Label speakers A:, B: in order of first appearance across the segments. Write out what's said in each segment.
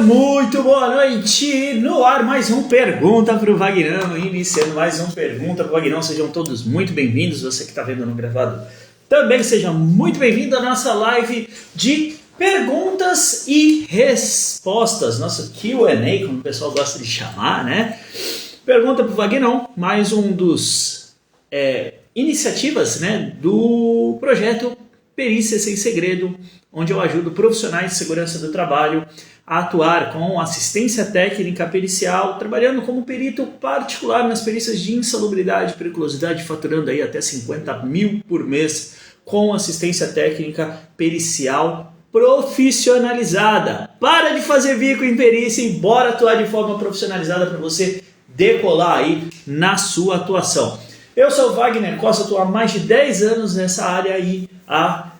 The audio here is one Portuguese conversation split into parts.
A: muito boa noite! No ar mais um Pergunta para o Vagnão, iniciando mais um Pergunta para o Vagnão. Sejam todos muito bem-vindos, você que está vendo no gravado também seja muito bem-vindo à nossa live de perguntas e respostas, nosso Q&A, como o pessoal gosta de chamar, né? Pergunta para o Vagnão, mais um dos iniciativas, né, do projeto Perícia Sem Segredo, onde eu ajudo profissionais de segurança do trabalho a atuar com assistência técnica pericial, trabalhando como perito particular nas perícias de insalubridade e periculosidade, faturando aí até 50 mil por mês com assistência técnica pericial profissionalizada. Para de fazer bico em perícia e bora atuar de forma profissionalizada para você decolar aí na sua atuação. Eu sou o Wagner Costa, estou há mais de 10 anos nessa área e há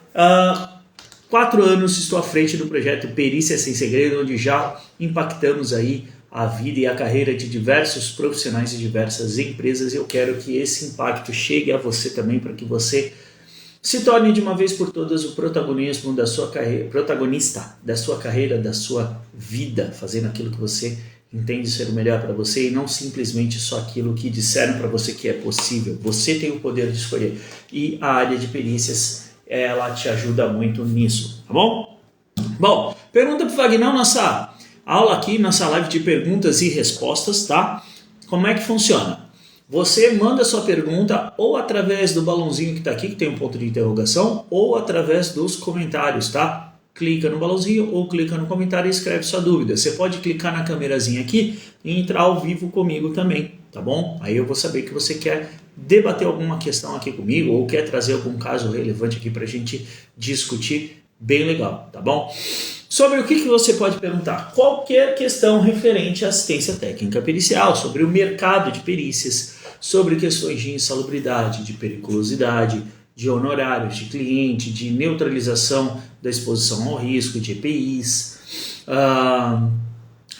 A: 4 anos estou à frente do projeto Perícia Sem Segredo, onde já impactamos aí a vida e a carreira de diversos profissionais de diversas empresas. Eu quero que esse impacto chegue a você também, para que você se torne de uma vez por todas o protagonismo da sua carreira, protagonista da sua carreira, da sua vida, fazendo aquilo que você entende ser o melhor para você e não simplesmente só aquilo que disseram para você que é possível. Você tem o poder de escolher e a área de perícias, ela te ajuda muito nisso, tá bom? Bom, pergunta para o Vagnão, nossa aula aqui, nossa live de perguntas e respostas, tá? Como é que funciona? Você manda sua pergunta ou através do balãozinho que está aqui, que tem um ponto de interrogação, ou através dos comentários, tá? Clica no balãozinho ou clica no comentário e escreve sua dúvida. Você pode clicar na câmerazinha aqui e entrar ao vivo comigo também, tá bom? Aí eu vou saber que você quer debater alguma questão aqui comigo ou quer trazer algum caso relevante aqui para a gente discutir, bem legal, tá bom? Sobre o que você pode perguntar? Qualquer questão referente à assistência técnica pericial, sobre o mercado de perícias, sobre questões de insalubridade, de periculosidade, de honorários de cliente, de neutralização da exposição ao risco, de EPIs,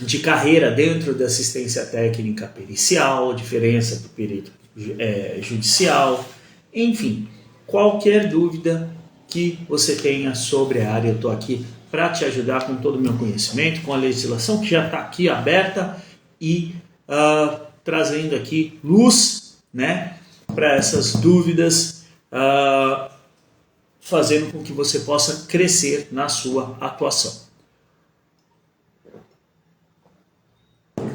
A: de carreira dentro da assistência técnica pericial, diferença do perito judicial, enfim, qualquer dúvida que você tenha sobre a área, eu estou aqui para te ajudar com todo o meu conhecimento, com a legislação que já está aqui aberta e trazendo aqui luz, né, para essas dúvidas, fazendo com que você possa crescer na sua atuação.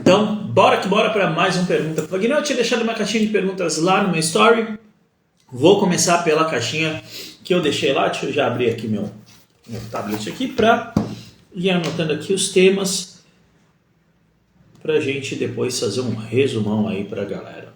A: Então, bora que bora para mais uma pergunta. Vagnão, eu tinha deixado uma caixinha de perguntas lá no meu story. Vou começar pela caixinha que eu deixei lá. Deixa eu já abrir aqui meu tablet aqui para ir anotando aqui os temas para a gente depois fazer um resumão aí para a galera.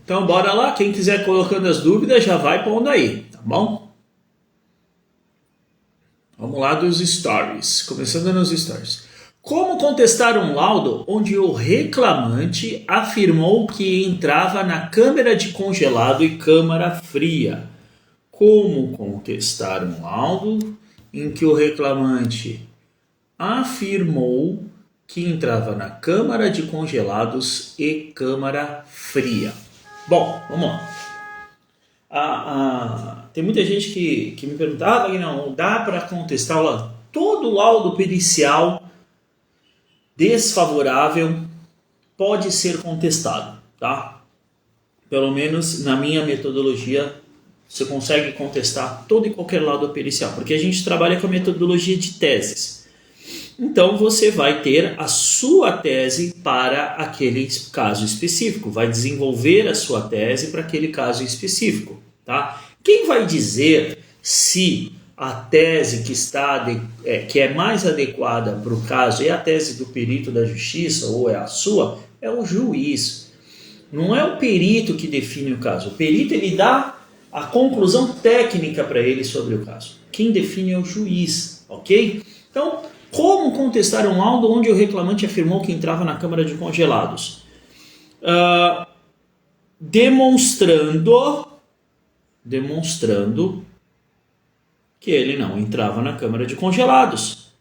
A: Então, bora lá. Quem quiser colocando as dúvidas, já vai pondo aí, tá bom? Vamos lá dos stories. Começando nos stories. Como contestar um laudo onde o reclamante afirmou que entrava na câmara de congelado e câmara fria? Como contestar um laudo em que o reclamante afirmou que entrava na câmara de congelados e câmara fria? Bom, vamos lá. Tem muita gente que me perguntava, não dá para contestar todo laudo pericial desfavorável pode ser contestado, tá? Pelo menos na minha metodologia você consegue contestar todo e qualquer laudo pericial, porque a gente trabalha com a metodologia de teses. Então você vai ter a sua tese para aquele caso específico, vai desenvolver a sua tese para aquele caso específico, tá? Quem vai dizer se a tese que é mais adequada para o caso é a tese do perito da justiça ou é a sua? É o juiz. Não é o perito que define o caso. O perito ele dá a conclusão técnica para ele sobre o caso. Quem define é o juiz, ok? Então, como contestar um laudo onde o reclamante afirmou que entrava na câmara de congelados? Demonstrando que ele não entrava na câmara de congelados.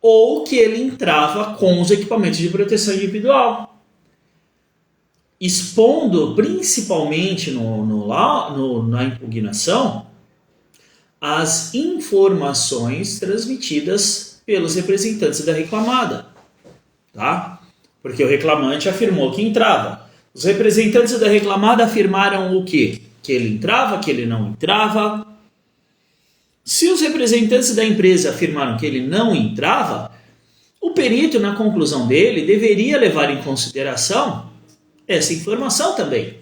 A: ou que ele entrava com os equipamentos de proteção individual, expondo principalmente na impugnação as informações transmitidas pelos representantes da reclamada, tá? Porque o reclamante afirmou que entrava. Os representantes da reclamada afirmaram o quê? Que ele entrava, que ele não entrava. Se os representantes da empresa afirmaram que ele não entrava, o perito, na conclusão dele, deveria levar em consideração essa informação também.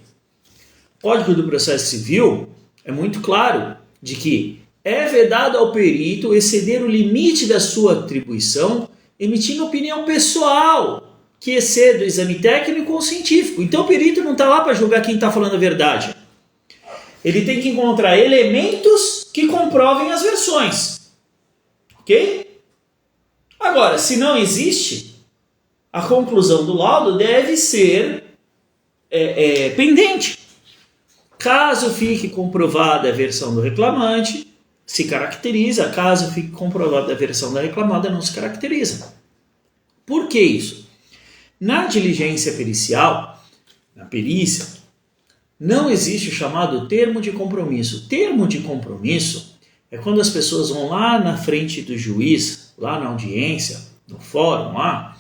A: O Código do Processo Civil é muito claro de que é vedado ao perito exceder o limite da sua atribuição, emitindo opinião pessoal que exceda o exame técnico ou científico. Então o perito não está lá para julgar quem está falando a verdade. Ele tem que encontrar elementos que comprovem as versões. Ok? Agora, se não existe, a conclusão do laudo deve ser pendente. Caso fique comprovada a versão do reclamante, se caracteriza. Caso fique comprovada a versão da reclamada, não se caracteriza. Por que isso? Na diligência pericial, na perícia, não existe o chamado termo de compromisso. Termo de compromisso é quando as pessoas vão lá na frente do juiz, lá na audiência, no fórum lá.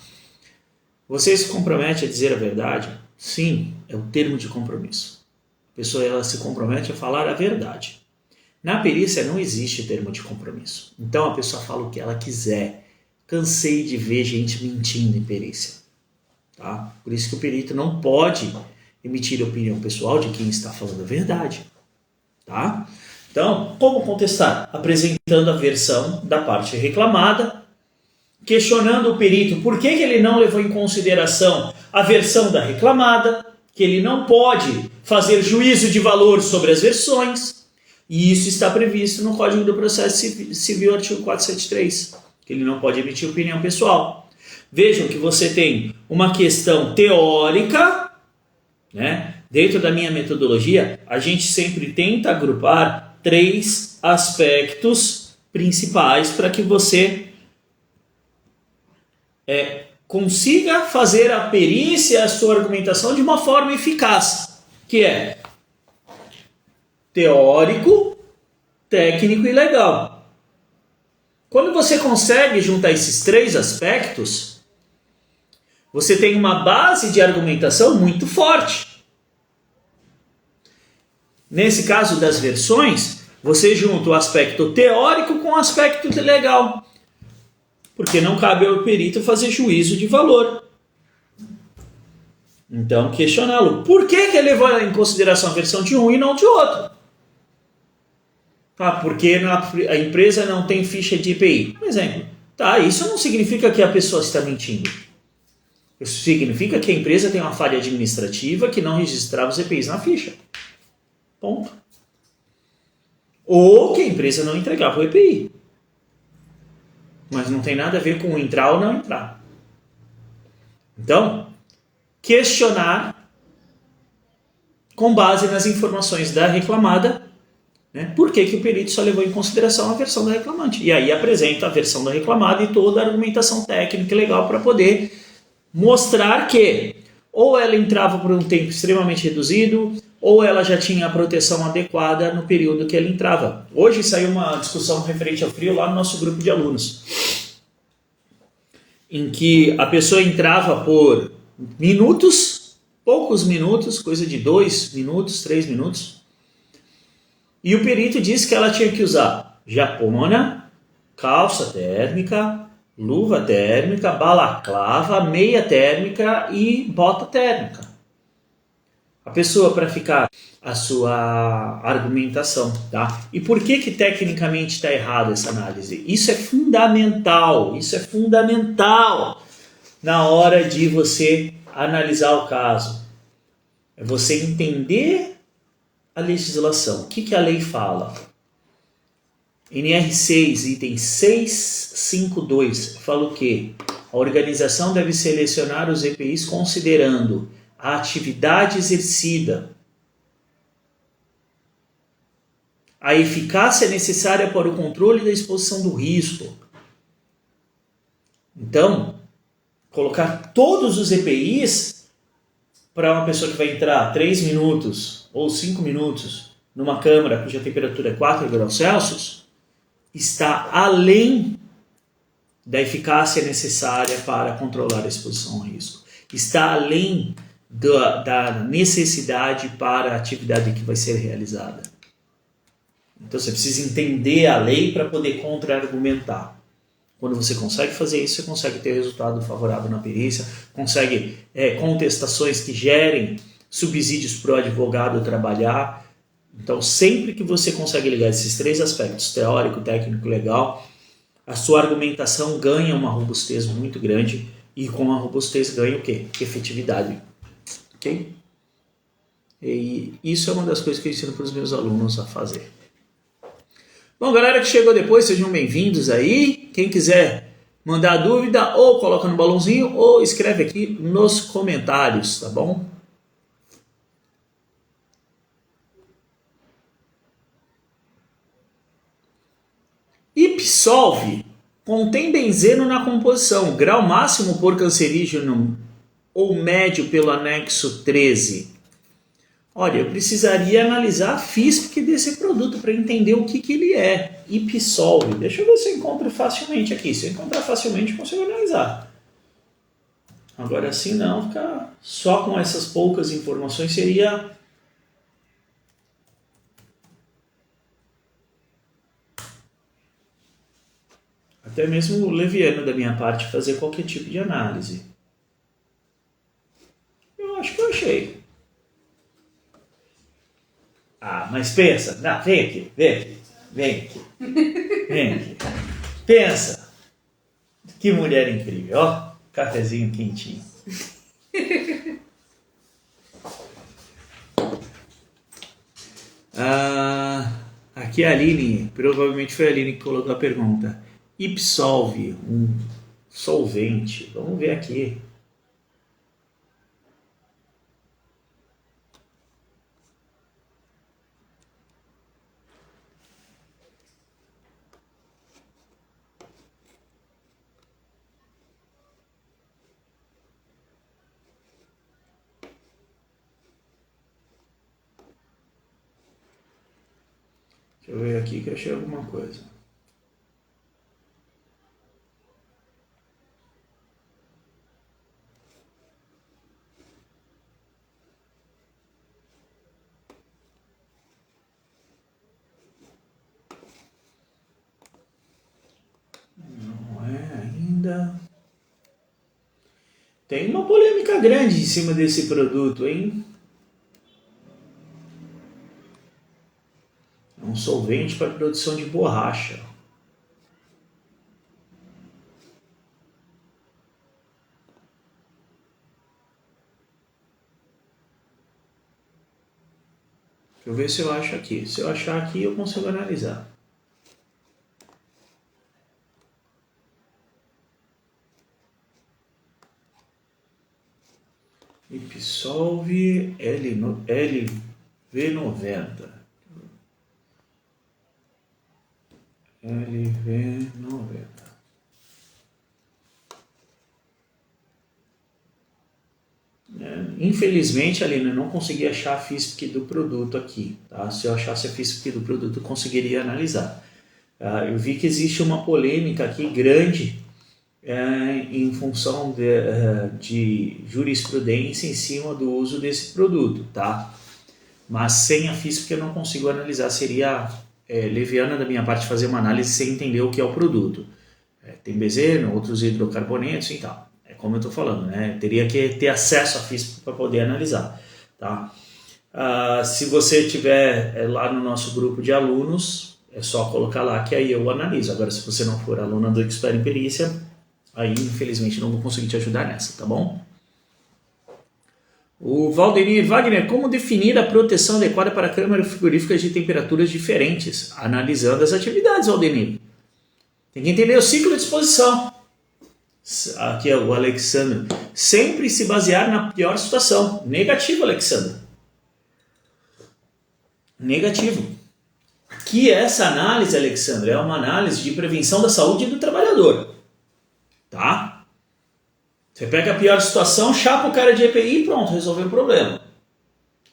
A: Você se compromete a dizer a verdade? Sim, é o termo de compromisso. A pessoa ela se compromete a falar a verdade. Na perícia não existe termo de compromisso. Então a pessoa fala o que ela quiser. Cansei de ver gente mentindo em perícia. Tá? Por isso que o perito não pode emitir opinião pessoal de quem está falando a verdade. Tá? Então, como contestar? Apresentando a versão da parte reclamada, questionando o perito por que ele não levou em consideração a versão da reclamada, que ele não pode fazer juízo de valor sobre as versões, e isso está previsto no Código do Processo Civil, artigo 473, que ele não pode emitir opinião pessoal. Vejam que você tem uma questão teórica, né? Dentro da minha metodologia, a gente sempre tenta agrupar 3 aspectos principais para que você consiga fazer a perícia, a sua argumentação de uma forma eficaz, que é teórico, técnico e legal. Quando você consegue juntar esses 3 aspectos, você tem uma base de argumentação muito forte. Nesse caso das versões, você junta o aspecto teórico com o aspecto legal. Porque não cabe ao perito fazer juízo de valor. Então, questioná-lo. Por que ele levou em consideração a versão de um e não de outro? Porque a empresa não tem ficha de EPI. Por exemplo. Isso não significa que a pessoa está mentindo. Isso significa que a empresa tem uma falha administrativa que não registrava os EPIs na ficha. Ponto. Ou que a empresa não entregava o EPI. Mas não tem nada a ver com entrar ou não entrar. Então, questionar com base nas informações da reclamada, né, por que o perito só levou em consideração a versão da reclamante. E aí apresenta a versão da reclamada e toda a argumentação técnica e legal para poder mostrar que ou ela entrava por um tempo extremamente reduzido, ou ela já tinha a proteção adequada no período que ela entrava. Hoje saiu uma discussão referente ao frio lá no nosso grupo de alunos, em que a pessoa entrava por minutos, poucos minutos, coisa de 2 minutos, 3 minutos, e o perito disse que ela tinha que usar japona, calça térmica, luva térmica, balaclava, meia térmica e bota térmica. A pessoa para ficar a sua argumentação, tá? E por que tecnicamente está errada essa análise? Isso é fundamental na hora de você analisar o caso. É você entender a legislação. O que a lei fala? NR6, item 652, fala o quê? A organização deve selecionar os EPIs considerando a atividade exercida, a eficácia necessária para o controle da exposição do risco, Então, colocar todos os EPIs para uma pessoa que vai entrar 3 minutos ou 5 minutos numa câmara cuja temperatura é 4 graus Celsius, está além da eficácia necessária para controlar a exposição ao risco. Está além da necessidade para a atividade que vai ser realizada. Então você precisa entender a lei para poder contra-argumentar. Quando você consegue fazer isso, você consegue ter resultado favorável na perícia, consegue contestações que gerem subsídios para o advogado trabalhar. Então, sempre que você consegue ligar esses 3 aspectos, teórico, técnico e legal, a sua argumentação ganha uma robustez muito grande e com a robustez ganha o quê? Efetividade. Ok? E isso é uma das coisas que eu ensino para os meus alunos a fazer. Bom, galera que chegou depois, sejam bem-vindos aí. Quem quiser mandar dúvida, ou coloca no balãozinho, ou escreve aqui nos comentários, tá bom? Ipsolve contém benzeno na composição, grau máximo por cancerígeno ou médio pelo anexo 13. Olha, eu precisaria analisar a física desse produto para entender o que ele é. Ipsolve. Deixa eu ver se eu encontro facilmente aqui. Se eu encontrar facilmente, eu consigo analisar. Agora, assim não, ficar só com essas poucas informações seria... até mesmo leviano da minha parte fazer qualquer tipo de análise. Eu acho que eu achei. Ah, mas pensa. Não, vem aqui. Vem aqui. Pensa. Que mulher incrível. Ó, cafezinho quentinho. Aqui a Aline, provavelmente foi a Aline que colocou a pergunta. Ipsolve, um solvente. Vamos ver aqui. Deixa eu ver aqui que eu achei alguma coisa. Não é ainda. Tem uma polêmica grande em cima desse produto, hein? É um solvente para produção de borracha. Deixa eu ver se eu acho aqui. Se eu achar aqui, eu consigo analisar. Ipsolve LV90. LV90. Infelizmente, Aline, eu não consegui achar a FISP do produto aqui. Tá? Se eu achasse a FISP do produto, eu conseguiria analisar. Eu vi que existe uma polêmica aqui grande em função de jurisprudência em cima do uso desse produto. Tá? Mas sem a FISP eu não consigo analisar. Seria leviana da minha parte fazer uma análise sem entender o que é o produto. Tem benzeno, outros hidrocarbonetos e tal. É como eu estou falando, né? Teria que ter acesso à FISP para poder analisar. Tá? Se você tiver lá no nosso grupo de alunos, é só colocar lá que aí eu analiso. Agora, se você não for aluna do Expert em Perícia, aí infelizmente não vou conseguir te ajudar nessa, tá bom? O Valdemir Wagner, como definir a proteção adequada para câmaras frigoríficas de temperaturas diferentes? Analisando as atividades, Valdemir. Tem que entender o ciclo de exposição. Aqui é o Alexandre. Sempre se basear na pior situação. Negativo, Alexandre. Negativo. Aqui essa análise, Alexandre, é uma análise de prevenção da saúde do trabalhador. Tá? Você pega a pior situação, chapa o cara de EPI e pronto, resolveu o problema.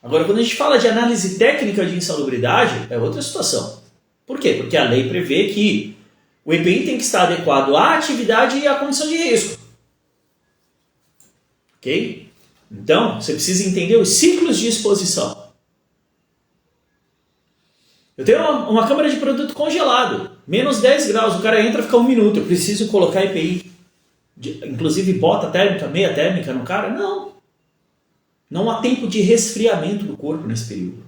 A: Agora, quando a gente fala de análise técnica de insalubridade, é outra situação. Por quê? Porque a lei prevê que o EPI tem que estar adequado à atividade e à condição de risco. Ok? Então, você precisa entender os ciclos de exposição. Eu tenho uma câmara de produto congelado, menos 10 graus, o cara entra e fica 1 minuto, eu preciso colocar EPI, inclusive bota térmica, meia térmica no cara? Não. Não há tempo de resfriamento do corpo nesse período.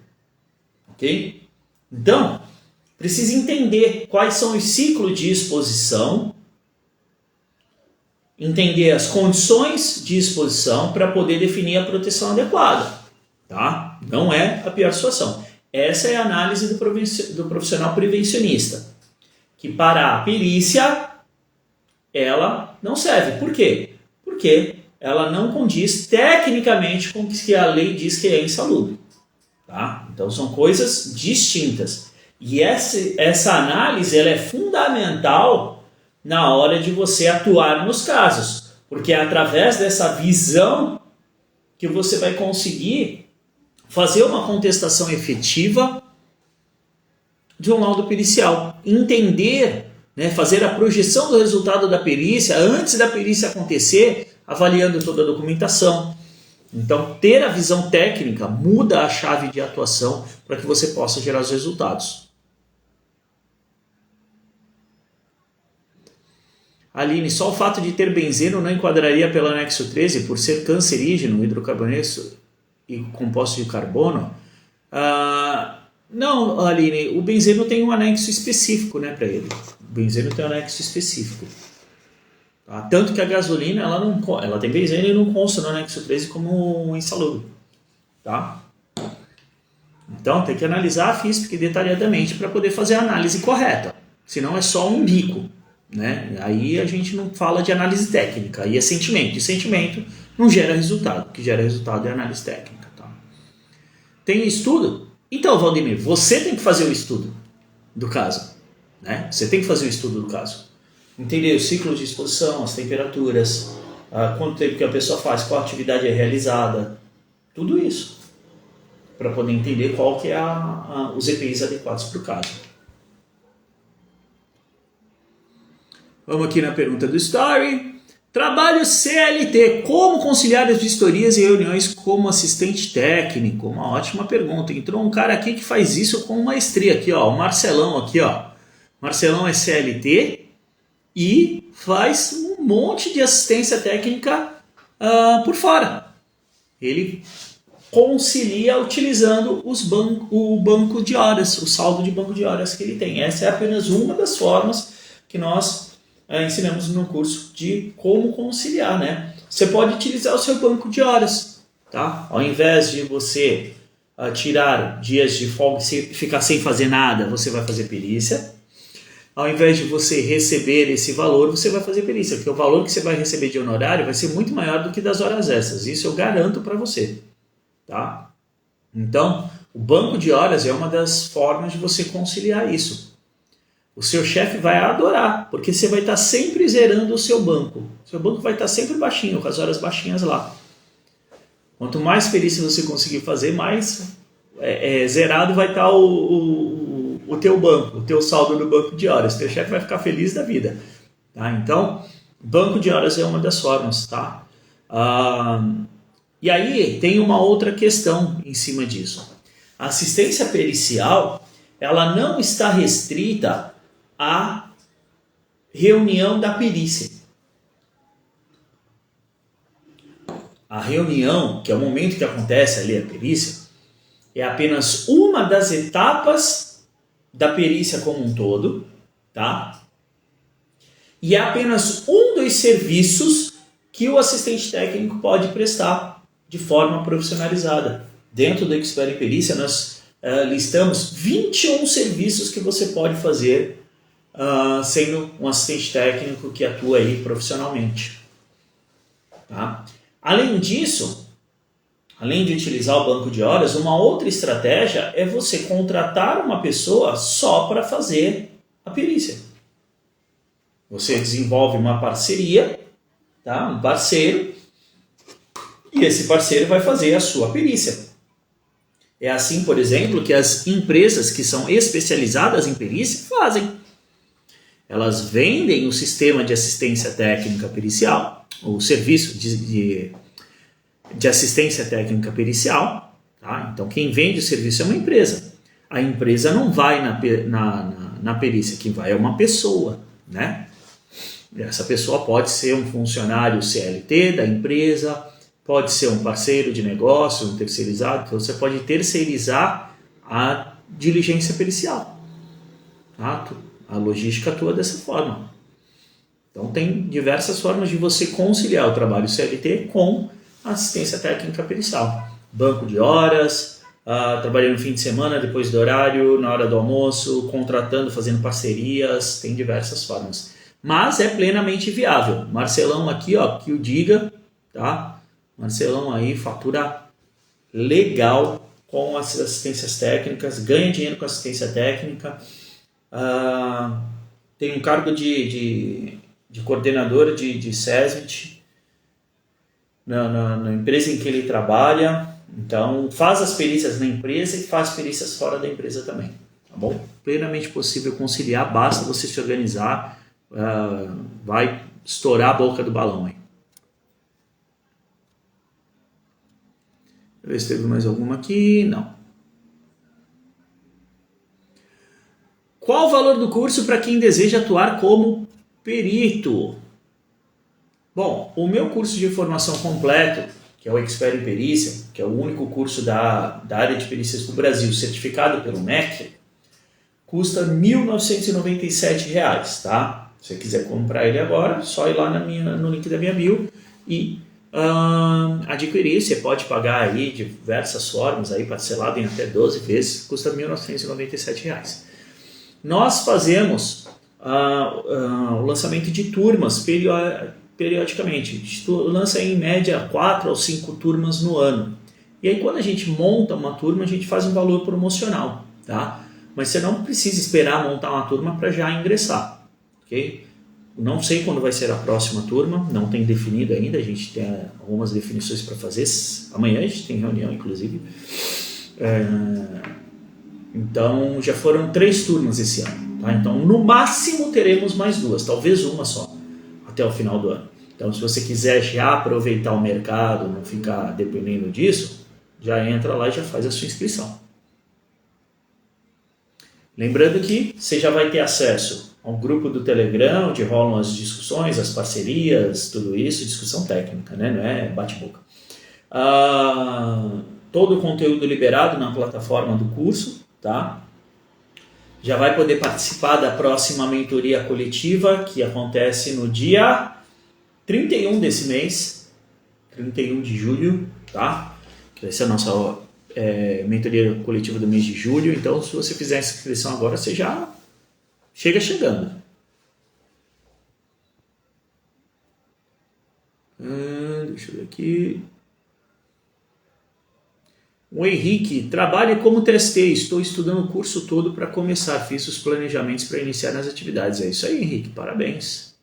A: Ok? Então, precisa entender quais são os ciclos de exposição, entender as condições de exposição para poder definir a proteção adequada. Tá? Não é a pior situação. Essa é a análise do profissional prevencionista, que para a perícia ela não serve. Por quê? Porque ela não condiz tecnicamente com o que a lei diz que é insalubre. Tá? Então são coisas distintas. E essa análise ela é fundamental na hora de você atuar nos casos, porque é através dessa visão que você vai conseguir fazer uma contestação efetiva de um laudo pericial, entender, né, fazer a projeção do resultado da perícia antes da perícia acontecer, avaliando toda a documentação. Então, ter a visão técnica muda a chave de atuação para que você possa gerar os resultados. Aline, só o fato de ter benzeno não enquadraria pelo anexo 13 por ser cancerígeno, hidrocarboneto e composto de carbono? Não, Aline, o benzeno tem um anexo específico, né, para ele. O benzeno tem um anexo específico. Tá? Tanto que a gasolina ela tem benzeno e não consta no anexo 13 como insalubre. Tá? Então tem que analisar a FISPIC detalhadamente para poder fazer a análise correta. Senão é só um bico. Né? Aí a gente não fala de análise técnica, aí é sentimento. E sentimento não gera resultado. O que gera resultado é análise técnica. Tá? Tem estudo? Então, Valdemir, você tem que fazer o estudo do caso. Né? Você tem que fazer o estudo do caso. Entender o ciclo de exposição, as temperaturas, quanto tempo que a pessoa faz, qual atividade é realizada, tudo isso. Para poder entender qual que é os EPIs adequados para o caso. Vamos aqui na pergunta do Story. Trabalho CLT. Como conciliar as vistorias e reuniões como assistente técnico? Uma ótima pergunta. Entrou um cara aqui que faz isso com maestria. Aqui, ó, o Marcelão aqui, ó. Marcelão é CLT e faz um monte de assistência técnica por fora. Ele concilia utilizando o banco de horas, o saldo de banco de horas que ele tem. Essa é apenas uma das formas que nós ensinamos no curso de como conciliar, né? Você pode utilizar o seu banco de horas, tá? Ao invés de você tirar dias de folga e ficar sem fazer nada, você vai fazer perícia. Ao invés de você receber esse valor, você vai fazer perícia, porque o valor que você vai receber de honorário vai ser muito maior do que das horas extras. Isso eu garanto para você, tá? Então, o banco de horas é uma das formas de você conciliar isso. O seu chefe vai adorar, porque você vai estar sempre zerando o seu banco. O seu banco vai estar sempre baixinho, com as horas baixinhas lá. Quanto mais perícia você conseguir fazer, mais zerado vai estar o teu banco, o teu saldo no banco de horas. O teu chefe vai ficar feliz da vida. Tá? Então, banco de horas é uma das formas. Tá? E aí tem uma outra questão em cima disso. A assistência pericial, ela não está restrita à reunião da perícia. A reunião, que é o momento que acontece ali a perícia, é apenas uma das etapas da perícia como um todo, tá? E é apenas um dos serviços que o assistente técnico pode prestar de forma profissionalizada. Dentro do Expert em Perícia, nós listamos 21 serviços que você pode fazer sendo um assistente técnico que atua aí profissionalmente. Tá? Além disso, além de utilizar o banco de horas, uma outra estratégia é você contratar uma pessoa só para fazer a perícia. Você desenvolve uma parceria tá? Um parceiro, e esse parceiro vai fazer a sua perícia. É assim, por exemplo, que as empresas que são especializadas em perícia fazem. Elas vendem o sistema de assistência técnica pericial, o serviço de assistência técnica pericial. Tá? Então, quem vende o serviço é uma empresa. A empresa não vai na perícia, quem vai é uma pessoa, né? Essa pessoa pode ser um funcionário CLT da empresa, pode ser um parceiro de negócio, um terceirizado, então você pode terceirizar a diligência pericial. Tá? A logística atua dessa forma. Então tem diversas formas de você conciliar o trabalho CLT com a assistência técnica pericial. Banco de horas, trabalhando no fim de semana, depois do horário, na hora do almoço, contratando, fazendo parcerias, tem diversas formas. Mas é plenamente viável. Marcelão aqui, ó, que o diga, tá? Marcelão aí fatura legal com as assistências técnicas, ganha dinheiro com assistência técnica, tem um cargo de coordenador de SESMIT na empresa em que ele trabalha, então faz as perícias na empresa e faz perícias fora da empresa também, tá bom? Plenamente possível conciliar, basta você se organizar, vai estourar a boca do balão aí. Deixa eu ver se teve mais alguma aqui. Não. Qual o valor do curso para quem deseja atuar como perito? Bom, o meu curso de formação completo, que é o Expert em Perícia, que é o único curso da área de perícias do Brasil, certificado pelo MEC, custa R$ 1.997, tá? Se você quiser comprar ele agora, só ir lá no link da minha bio e adquirir. Você pode pagar aí de diversas formas, aí parcelado em até 12 vezes, custa R$ 1.997. Nós fazemos o lançamento de turmas periodicamente. A gente lança em média 4 ou 5 turmas no ano. E aí quando a gente monta uma turma, a gente faz um valor promocional, tá? Mas você não precisa esperar montar uma turma para já ingressar, ok? Não sei quando vai ser a próxima turma, não tem definido ainda, a gente tem algumas definições para fazer. Amanhã a gente tem reunião, inclusive. Então, já foram 3 turmas esse ano. Tá? Então, no máximo, teremos mais 2, talvez uma só, até o final do ano. Então, se você quiser já aproveitar o mercado, não ficar dependendo disso, já entra lá e já faz a sua inscrição. Lembrando que você já vai ter acesso ao grupo do Telegram, onde rolam as discussões, as parcerias, tudo isso, discussão técnica, né? Não é bate-boca. Todo o conteúdo liberado na plataforma do curso, tá? Já vai poder participar da próxima mentoria coletiva, que acontece no dia 31 desse mês, 31 de julho, tá? Que vai ser a nossa mentoria coletiva do mês de julho. Então, se você fizer essa inscrição agora, você já chega chegando. Deixa eu ver aqui. O Henrique, trabalho como TST, estou estudando o curso todo para começar, fiz os planejamentos para iniciar nas atividades. É isso aí, Henrique, parabéns.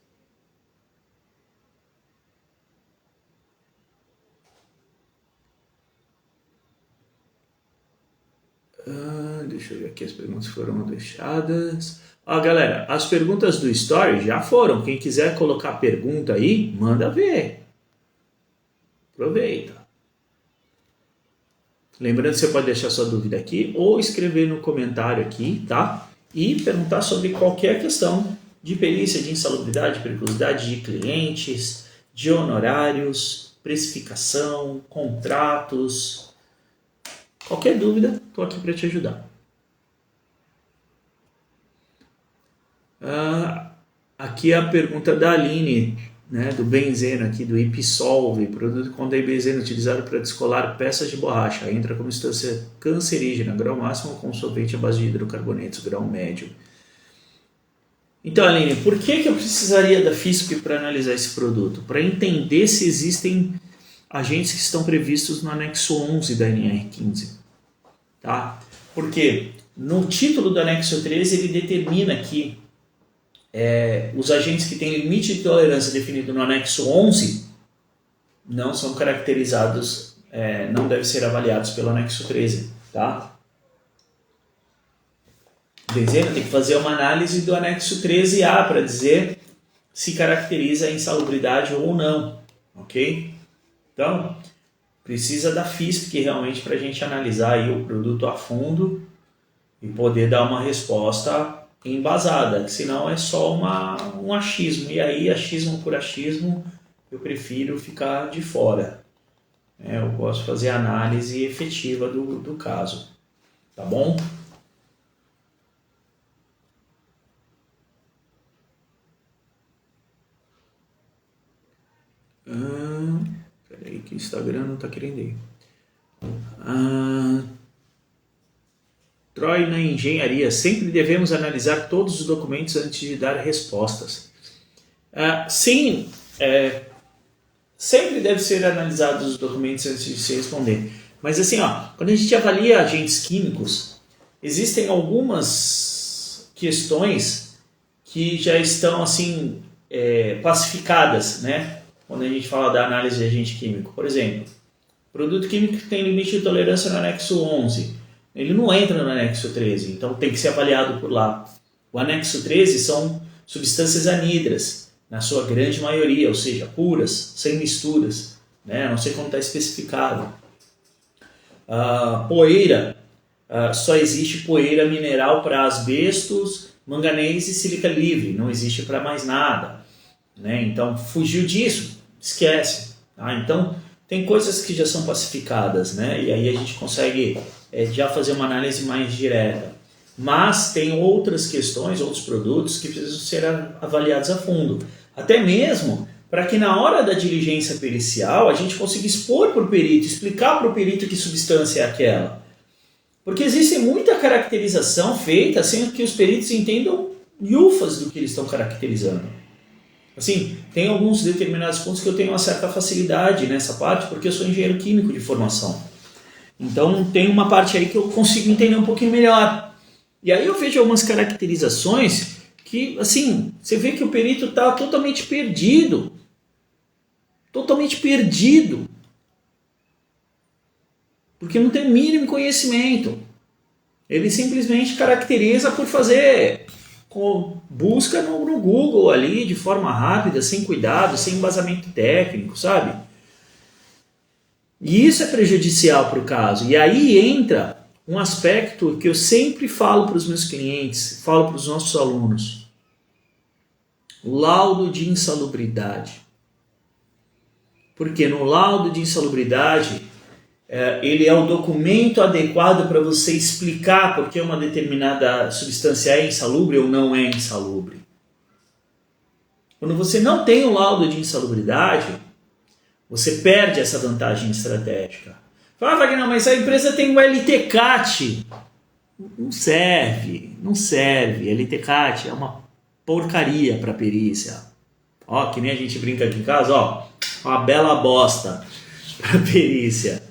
A: Deixa eu ver aqui, as perguntas foram deixadas. Galera, as perguntas do Story já foram. Quem quiser colocar pergunta aí, manda ver. Aproveita. Lembrando que você pode deixar sua dúvida aqui ou escrever no comentário aqui, tá? E perguntar sobre qualquer questão de perícia, de insalubridade, periculosidade de clientes, de honorários, precificação, contratos. Qualquer dúvida, estou aqui para te ajudar. Aqui é a pergunta da Aline, né, do benzeno aqui, do Ipsolve, produto com benzeno utilizado para descolar peças de borracha, entra como substância cancerígena, grau máximo com solvente à base de hidrocarbonetos, grau médio. Então, Aline, por que eu precisaria da FISP para analisar esse produto? Para entender se existem agentes que estão previstos no anexo 11 da NR15. Tá? Porque no título do anexo 13 ele determina que os agentes que têm limite de tolerância definido no anexo 11 não são caracterizados, não devem ser avaliados pelo anexo 13, tá? Dezena tem que fazer uma análise do anexo 13A para dizer se caracteriza a insalubridade ou não, ok? Então, precisa da FISP realmente para a gente analisar aí o produto a fundo e poder dar uma resposta embasada, senão é só um achismo, e aí achismo por achismo eu prefiro ficar de fora. Eu gosto de fazer análise efetiva do caso, tá bom? Peraí que o Instagram não está querendo ir. Troy na engenharia, sempre devemos analisar todos os documentos antes de dar respostas. Sim, sempre deve ser analisados os documentos antes de se responder. Mas assim, quando a gente avalia agentes químicos, existem algumas questões que já estão assim classificadas, né? Quando a gente fala da análise de agente químico. Por exemplo, produto químico que tem limite de tolerância no anexo 11. Ele não entra no anexo 13, então tem que ser avaliado por lá. O anexo 13 são substâncias anidras, na sua grande maioria, ou seja, puras, sem misturas, né? Não sei como está especificado. Poeira, só existe poeira mineral para asbestos, manganês e sílica livre, não existe para mais nada, né? Então, fugiu disso, esquece. Então, tem coisas que já são pacificadas, né? E aí a gente consegue já fazer uma análise mais direta. Mas tem outras questões, outros produtos que precisam ser avaliados a fundo. Até mesmo para que na hora da diligência pericial a gente consiga expor para o perito, explicar para o perito que substância é aquela. Porque existe muita caracterização feita sem que os peritos entendam lhufas do que eles estão caracterizando. Assim, tem alguns determinados pontos que eu tenho uma certa facilidade nessa parte, porque eu sou engenheiro químico de formação. Então tem uma parte aí que eu consigo entender um pouquinho melhor. E aí eu vejo algumas caracterizações que, assim, você vê que o perito está totalmente perdido. Totalmente perdido. Porque não tem o mínimo conhecimento. Ele simplesmente caracteriza por fazer busca no Google ali, de forma rápida, sem cuidado, sem embasamento técnico, sabe? E isso é prejudicial para o caso. E aí entra um aspecto que eu sempre falo para os meus clientes, falo para os nossos alunos. O laudo de insalubridade. Porque no laudo de insalubridade, ele é o documento adequado para você explicar por que uma determinada substância é insalubre ou não é insalubre. Quando você não tem o laudo de insalubridade, você perde essa vantagem estratégica. Fala, Wagner, mas a empresa tem o LTCAT. Não serve, não serve. LTCAT é uma porcaria para perícia. Que nem a gente brinca aqui em casa, uma bela bosta para perícia.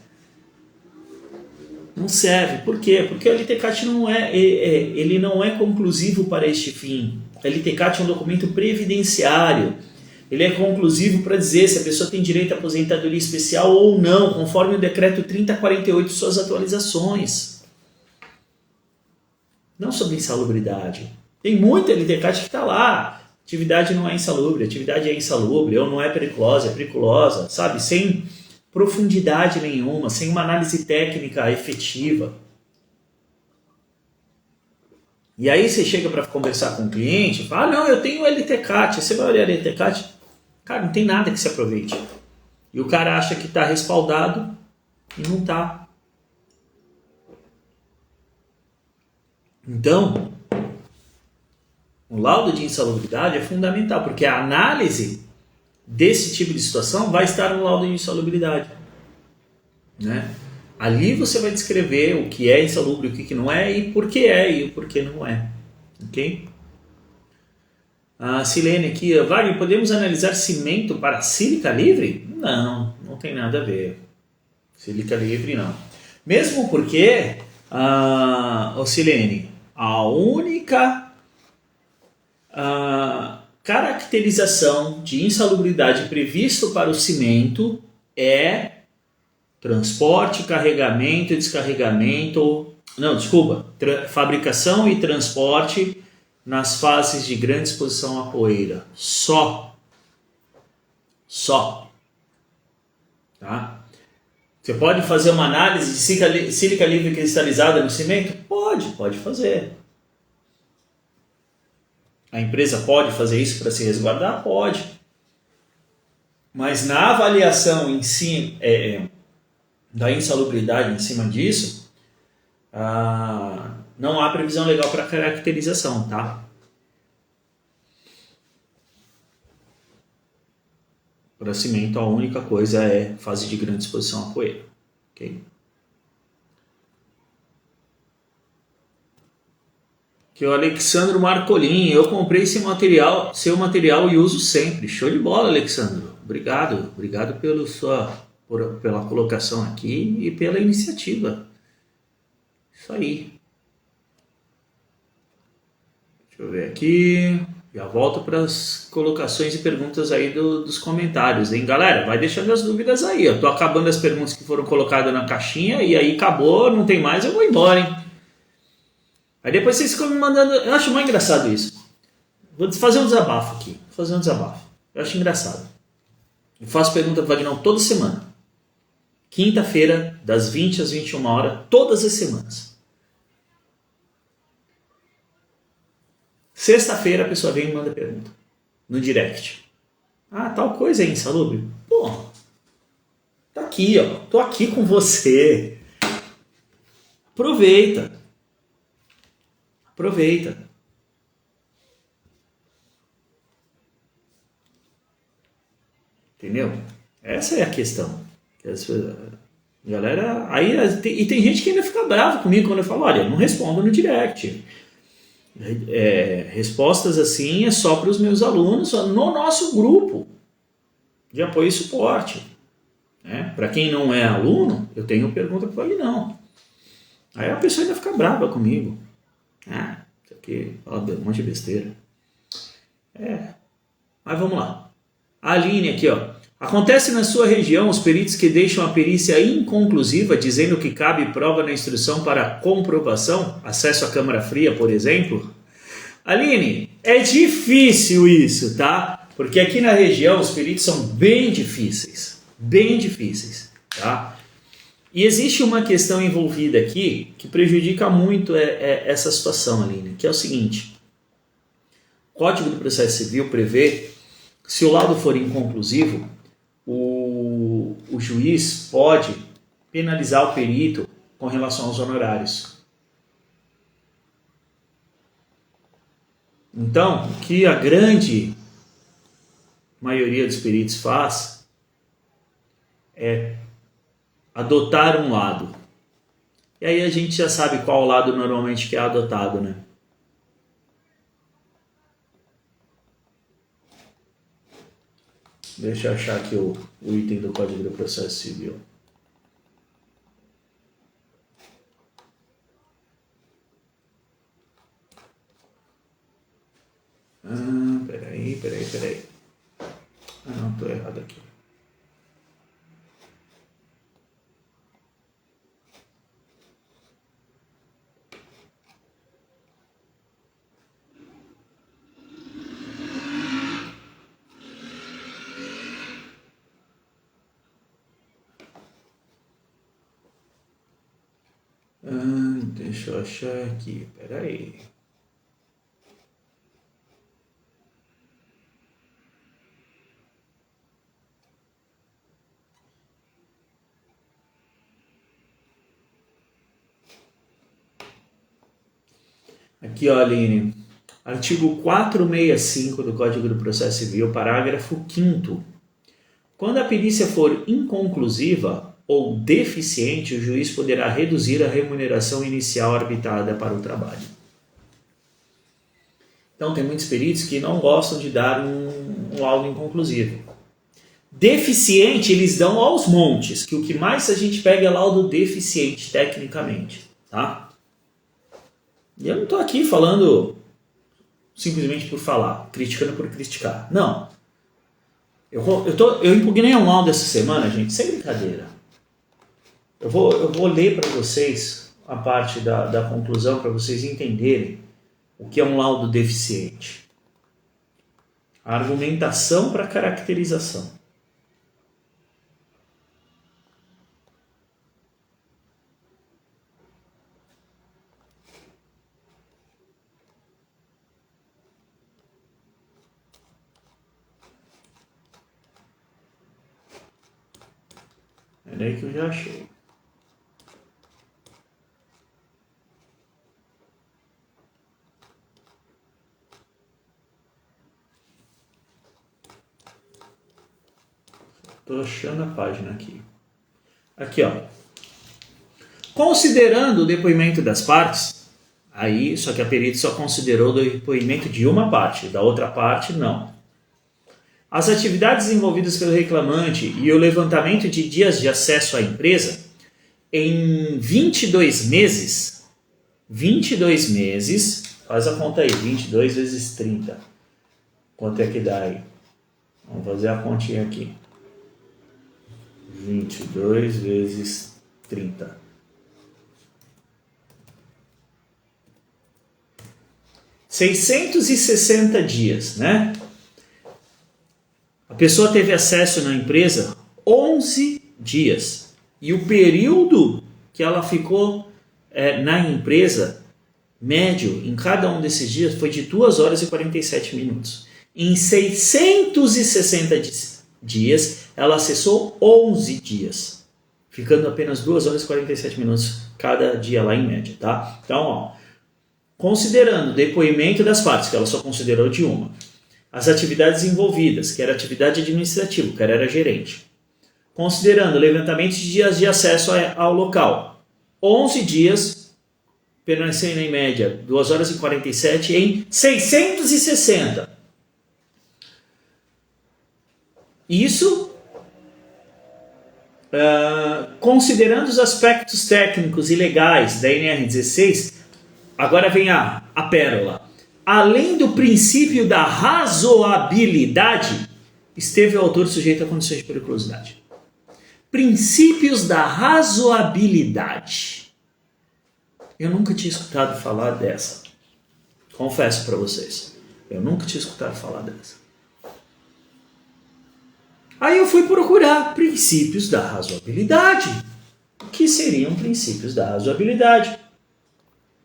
A: Não serve. Por quê? Porque o LTCAT ele não é conclusivo para este fim. O LTCAT é um documento previdenciário. Ele é conclusivo para dizer se a pessoa tem direito à aposentadoria especial ou não, conforme o decreto 3048 e suas atualizações. Não sobre insalubridade. Tem muito LTCAT que está lá. Atividade não é insalubre, atividade é insalubre, ou não é periculosa, é periculosa, sabe? Sem profundidade nenhuma, sem uma análise técnica efetiva. E aí você chega para conversar com o cliente e fala, não, eu tenho LTCAT, você vai olhar LTCAT? Cara, não tem nada que se aproveite. E o cara acha que está respaldado e não está. Então, o laudo de insalubridade é fundamental, porque a análise desse tipo de situação vai estar no laudo de insalubridade. Né? Ali você vai descrever o que é insalubre, o que não é, e por que é e o porquê não é. Ok? A Silene aqui, Wagner, podemos analisar cimento para sílica livre? Não, não tem nada a ver. Sílica livre não. Mesmo porque, Silene, a única A caracterização de insalubridade previsto para o cimento é transporte, carregamento e descarregamento, não, desculpa, fabricação e transporte nas fases de grande exposição à poeira. Só. Tá? Você pode fazer uma análise de sílica livre cristalizada no cimento? Pode fazer. A empresa pode fazer isso para se resguardar? Pode. Mas na avaliação em si, da insalubridade em cima disso, não há previsão legal para caracterização, tá? Para cimento, a única coisa é fase de grande exposição à poeira. Ok? Que o Alexandro Marcolin, eu comprei seu material e uso sempre. Show de bola, Alexandro. Obrigado pela colocação aqui e pela iniciativa. Isso aí. Deixa eu ver aqui. Já volto para as colocações e perguntas aí dos comentários, hein? Galera, vai deixando as dúvidas aí. Eu tô acabando as perguntas que foram colocadas na caixinha e aí acabou, não tem mais, eu vou embora, hein? Aí depois vocês ficam me mandando... Eu acho mais engraçado isso. Vou fazer um desabafo aqui. Eu acho engraçado. Eu faço pergunta para o Vagnão toda semana. Quinta-feira, das 20 às 21 horas, todas as semanas. Sexta-feira a pessoa vem e manda pergunta. No direct. Tal coisa é insalubre? Pô, tá aqui, ó. Tô aqui com você. Aproveita. Entendeu? Essa é a questão. Galera, e tem gente que ainda fica bravo comigo quando eu falo, olha, eu não respondo no direct. Respostas assim é só para os meus alunos no nosso grupo de apoio e suporte. Para quem não é aluno, eu tenho pergunta para ele não. Aí a pessoa ainda fica brava comigo. Isso aqui fala um monte de besteira. Mas vamos lá. A Aline aqui, ó. Acontece na sua região os peritos que deixam a perícia inconclusiva, dizendo que cabe prova na instrução para comprovação, acesso à câmara fria, por exemplo? Aline, é difícil isso, tá? Porque aqui na região os peritos são bem difíceis, tá? E existe uma questão envolvida aqui que prejudica muito essa situação, Aline, que é o seguinte: o Código do Processo Civil prevê, se o laudo for inconclusivo, o juiz pode penalizar o perito com relação aos honorários. Então, o que a grande maioria dos peritos faz é adotar um lado. E aí a gente já sabe qual lado normalmente que é adotado, né? Deixa eu achar aqui o item do Código do Processo Civil. Peraí. Não, tô errado aqui. Deixa eu achar aqui, peraí. Aqui, ó, Aline. Artigo 465 do Código do Processo Civil, parágrafo 5º. Quando a perícia for inconclusiva ou deficiente, o juiz poderá reduzir a remuneração inicial arbitrada para o trabalho. Então, tem muitos peritos que não gostam de dar um laudo inconclusivo. Deficiente, eles dão aos montes, que o que mais a gente pega é laudo deficiente, tecnicamente, tá? E eu não estou aqui falando simplesmente por falar, criticando por criticar. Não. Eu impugnei um laudo essa semana, gente, sem brincadeira. Eu vou ler para vocês a parte da conclusão para vocês entenderem o que é um laudo deficiente. A argumentação para caracterização. É daí que eu já achei. Estou achando a página aqui. Aqui, ó. Considerando o depoimento das partes, aí, só que a perita só considerou o depoimento de uma parte, da outra parte não. As atividades desenvolvidas pelo reclamante e o levantamento de dias de acesso à empresa em 22 meses, faz a conta aí, 22 vezes 30. Quanto é que dá aí? Vamos fazer a continha aqui. 22 vezes 30. $660 dias, né? A pessoa teve acesso na empresa 11 dias. E o período que ela ficou na empresa, médio, em cada um desses dias, foi de 2 horas e 47 minutos. Em 660 dias, ela acessou 11 dias, ficando apenas 2 horas e 47 minutos cada dia lá em média, tá? Então, ó, considerando o depoimento das partes, que ela só considerou de uma, as atividades envolvidas, que era atividade administrativa, o cara era gerente, considerando o levantamento de dias de acesso ao local, 11 dias, permanecendo em média 2 horas e 47 em 660. Isso considerando os aspectos técnicos e legais da NR16, agora vem a pérola. Além do princípio da razoabilidade, esteve o autor sujeito a condições de periculosidade. Princípios da razoabilidade. Eu nunca tinha escutado falar dessa. Confesso para vocês. Eu nunca tinha escutado falar dessa. Aí eu fui procurar princípios da razoabilidade. O que seriam princípios da razoabilidade?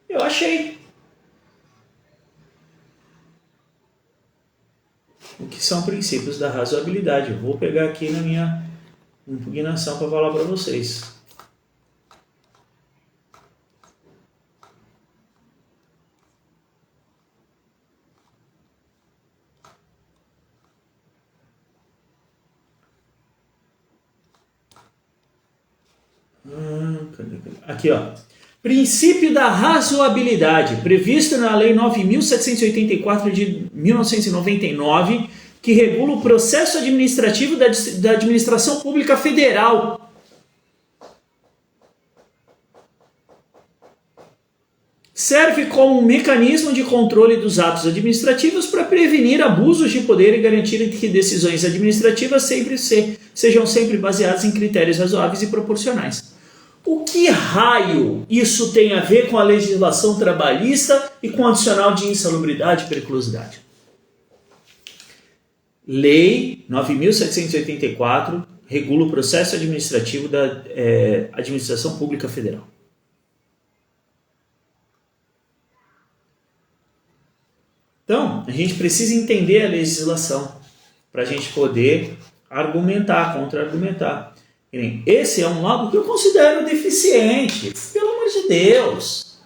A: Eu achei. O que são princípios da razoabilidade? Eu vou pegar aqui na minha impugnação para falar para vocês. Aqui, ó. Princípio da razoabilidade, previsto na Lei 9.784 de 1999, que regula o processo administrativo da administração pública federal. Serve como um mecanismo de controle dos atos administrativos para prevenir abusos de poder e garantir que decisões administrativas sejam sempre baseadas em critérios razoáveis e proporcionais. O que raio isso tem a ver com a legislação trabalhista e com o adicional de insalubridade e periculosidade? Lei 9.784 regula o processo administrativo da Administração Pública Federal. Então, a gente precisa entender a legislação para a gente poder argumentar, contra-argumentar. Esse é um lado que eu considero deficiente. Pelo amor de Deus.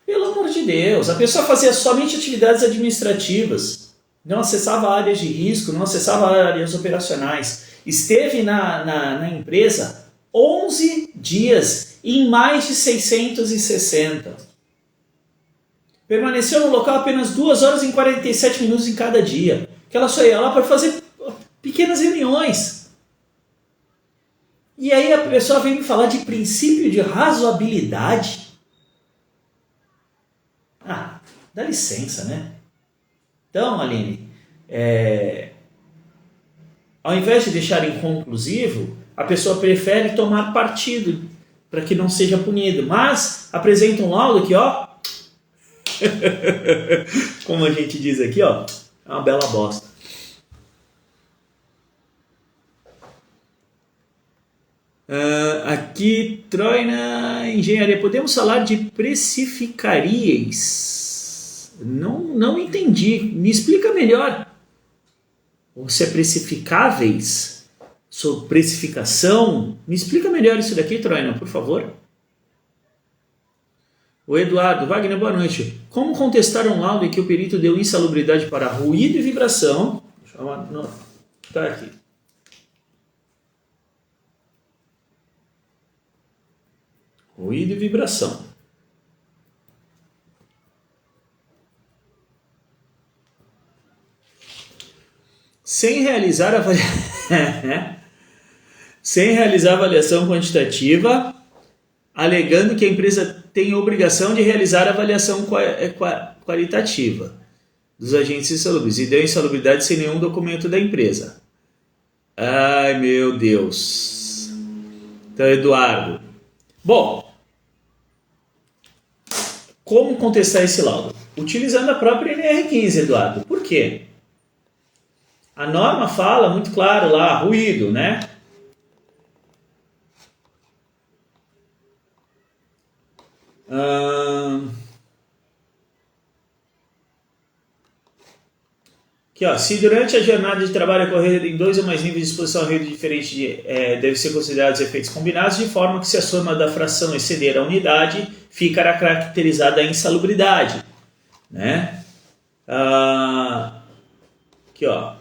A: Pelo amor de Deus. A pessoa fazia somente atividades administrativas. Não acessava áreas de risco, não acessava áreas operacionais. Esteve na empresa 11 dias em mais de 660. Permaneceu no local apenas 2 horas e 47 minutos em cada dia. Que ela só ia lá para fazer pequenas reuniões. E aí a pessoa vem me falar de princípio de razoabilidade. Ah, dá licença, né? Então, Aline, ao invés de deixar inconclusivo, a pessoa prefere tomar partido para que não seja punido. Mas apresenta um laudo aqui, ó. Como a gente diz aqui, ó, é uma bela bosta. Aqui, Troina, engenharia. Podemos falar de precificarias? Não entendi. Me explica melhor. Ou se é precificáveis? Sobre precificação? Me explica melhor isso daqui, Troina, por favor. O Eduardo, Wagner, boa noite. Como contestar um laudo em que o perito deu insalubridade para ruído e vibração? Deixa eu anotar aqui. Ruído e vibração. Sem realizar avaliação quantitativa, alegando que a empresa tem obrigação de realizar avaliação qualitativa dos agentes insalubres e deu insalubridade sem nenhum documento da empresa. Ai, meu Deus. Então, Eduardo. Bom, como contestar esse laudo? Utilizando a própria NR15, Eduardo. Por quê? A norma fala muito claro lá, ruído, né? Aqui, ó, se durante a jornada de trabalho ocorrer em 2 ou mais níveis de exposição a ruído diferente, deve ser considerados efeitos combinados, de forma que se a soma da fração exceder a unidade, ficará caracterizada a insalubridade, né? Aqui, ó,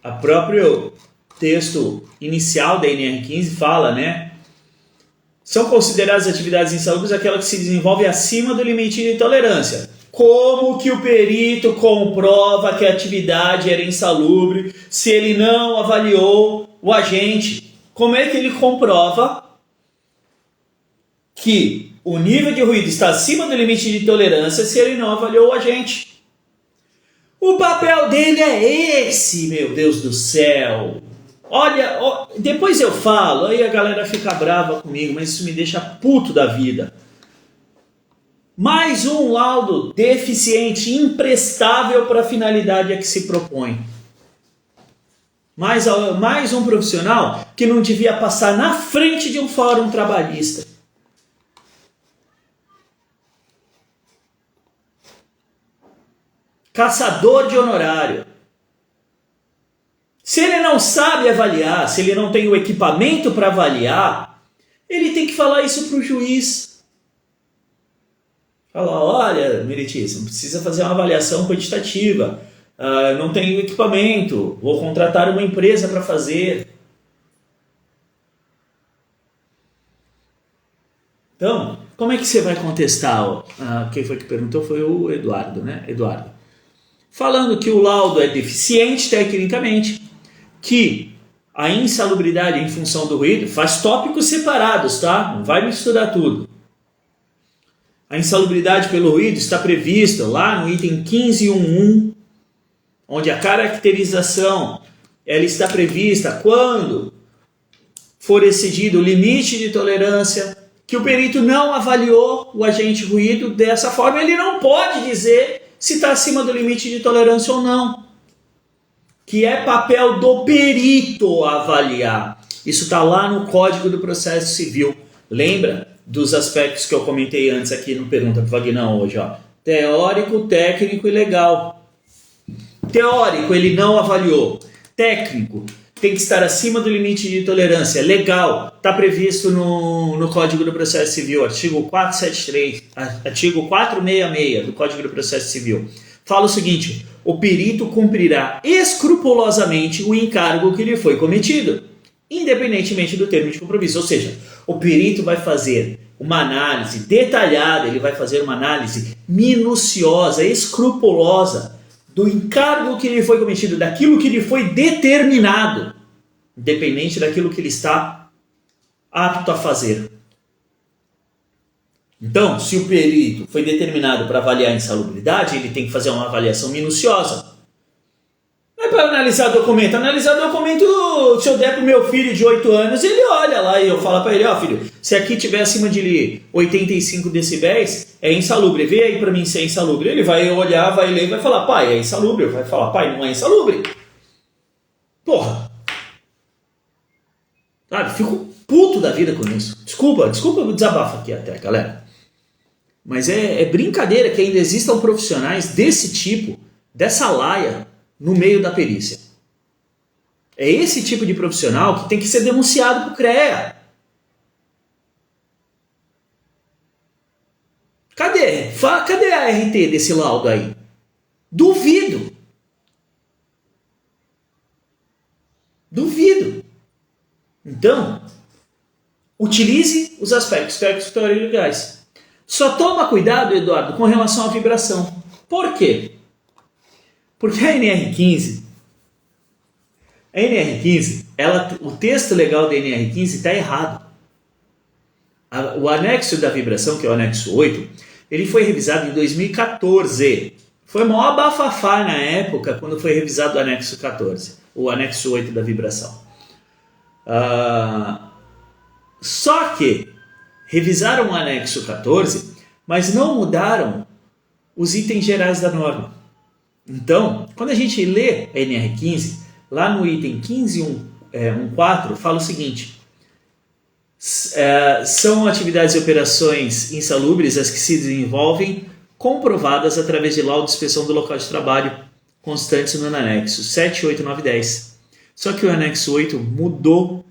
A: a próprio texto inicial da NR15 fala, né? São consideradas atividades insalubres aquelas que se desenvolvem acima do limite de tolerância. Como que o perito comprova que a atividade era insalubre se ele não avaliou o agente? Como é que ele comprova que o nível de ruído está acima do limite de tolerância se ele não avaliou o agente? O papel dele é esse, meu Deus do céu. Olha, depois eu falo, aí a galera fica brava comigo, mas isso me deixa puto da vida. Mais um laudo deficiente, imprestável para a finalidade a que se propõe. Mais um profissional que não devia passar na frente de um fórum trabalhista. Caçador de honorário. Se ele não sabe avaliar, se ele não tem o equipamento para avaliar, ele tem que falar isso para o juiz. Fala, olha, meritíssimo, precisa fazer uma avaliação quantitativa, não tenho equipamento, vou contratar uma empresa para fazer. Então, como é que você vai contestar? Quem foi que perguntou foi o Eduardo, né? Eduardo. Falando que o laudo é deficiente tecnicamente, que a insalubridade em função do ruído faz tópicos separados, tá? Não vai misturar tudo. A insalubridade pelo ruído está prevista lá no item 15.1.1, onde a caracterização ela está prevista quando for excedido o limite de tolerância, que o perito não avaliou o agente ruído dessa forma, ele não pode dizer se está acima do limite de tolerância ou não. Que é papel do perito avaliar. Isso está lá no Código do Processo Civil. Lembra dos aspectos que eu comentei antes aqui no Pergunta para o Vagnão hoje, ó. Teórico, técnico e legal. Teórico, ele não avaliou. Técnico, tem que estar acima do limite de tolerância. Legal, está previsto no Código do Processo Civil, artigo 473, artigo 466 do Código do Processo Civil. Fala o seguinte, o perito cumprirá escrupulosamente o encargo que lhe foi cometido, independentemente do termo de compromisso. Ou seja, o perito vai fazer uma análise detalhada, ele vai fazer uma análise minuciosa, escrupulosa do encargo que lhe foi cometido, daquilo que lhe foi determinado, independente daquilo que ele está apto a fazer. Então, se o perito foi determinado para avaliar a insalubridade, ele tem que fazer uma avaliação minuciosa. Não é para analisar documento. Analisar documento, se eu der para o meu filho de 8 anos, ele olha lá e eu falo para ele, ó filho, se aqui tiver acima de 85 decibéis, é insalubre. Vê aí para mim se é insalubre. Ele vai olhar, vai ler e vai falar, pai, é insalubre. Vai falar, pai, não é insalubre. Porra. Sabe, fico puto da vida com isso. Desculpa o desabafo aqui até, galera. Mas é brincadeira que ainda existam profissionais desse tipo, dessa laia, no meio da perícia. É esse tipo de profissional que tem que ser denunciado para o CREA. Cadê a RT desse laudo aí? Duvido. Então, utilize os aspectos legais. Só toma cuidado, Eduardo, com relação à vibração. Por quê? Porque a NR15, o texto legal da NR15 está errado. O anexo da vibração, que é o anexo 8, ele foi revisado em 2014. Foi maior bafafá na época, quando foi revisado o anexo 14, o anexo 8 da vibração. Só que revisaram o anexo 14, mas não mudaram os itens gerais da norma. Então, quando a gente lê a NR15, lá no item 15.1.4, fala o seguinte: são atividades e operações insalubres as que se desenvolvem comprovadas através de laudo de inspeção do local de trabalho constantes no anexo 7, 8, 9 e 10. Só que o anexo 8 mudou.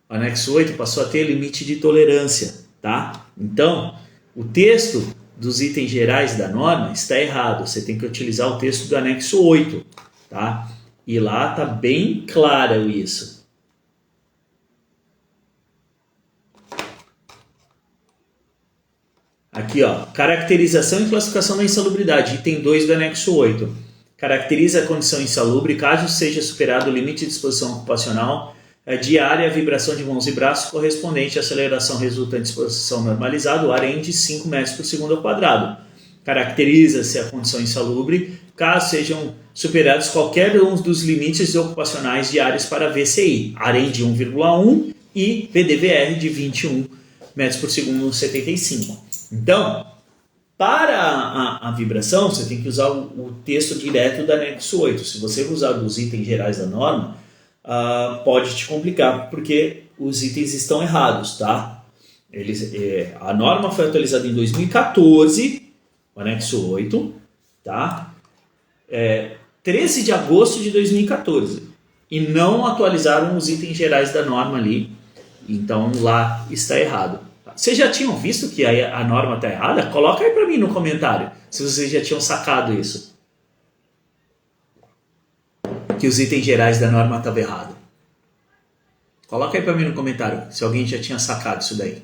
A: O anexo 8 passou a ter limite de tolerância, tá? Então, o texto dos itens gerais da norma está errado. Você tem que utilizar o texto do anexo 8, tá? E lá está bem claro isso. Aqui, ó, caracterização e classificação da insalubridade, item 2 do anexo 8. Caracteriza a condição insalubre caso seja superado o limite de exposição ocupacional diária à vibração de mãos e braços correspondente à aceleração resultante de exposição normalizada, o AREN de 5 metros por segundo ao quadrado. Caracteriza-se a condição insalubre caso sejam superados qualquer um dos limites ocupacionais diários para VCI, AREN de 1,1 e VDVR de 21 metros por segundo 75. Então, para a vibração, você tem que usar o texto direto do anexo 8. Se você usar os itens gerais da norma, pode te complicar, porque os itens estão errados, tá? A norma foi atualizada em 2014, o anexo 8, tá? 13 de agosto de 2014. E não atualizaram os itens gerais da norma ali. Então, lá está errado. Vocês já tinham visto que a norma está errada? Coloca aí para mim no comentário, se vocês já tinham sacado isso. Que os itens gerais da norma estavam errados. Coloca aí para mim no comentário, se alguém já tinha sacado isso daí.